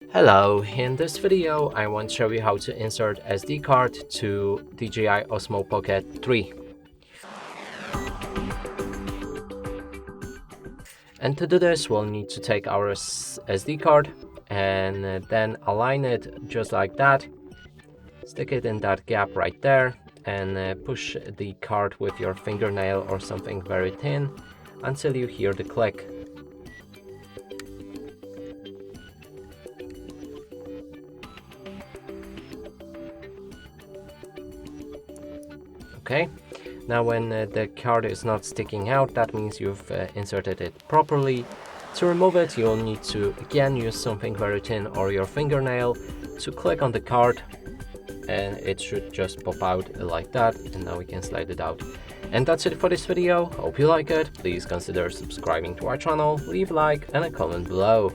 Hello, in this video I want to show you how to insert SD card to DJI Osmo Pocket 3. And to do this we'll need to take our SD card and then align it just like that. Stick it in that gap right there and push the card with your fingernail or something very thin until you hear the click. Okay, now when the card is not sticking out, that means you've inserted it properly. To remove it, you'll need to again use something very thin or your fingernail to click on the card, and it should just pop out like that, and now we can slide it out. And that's it for this video. Hope you like it. Please consider subscribing to our channel, leave a like and a comment below.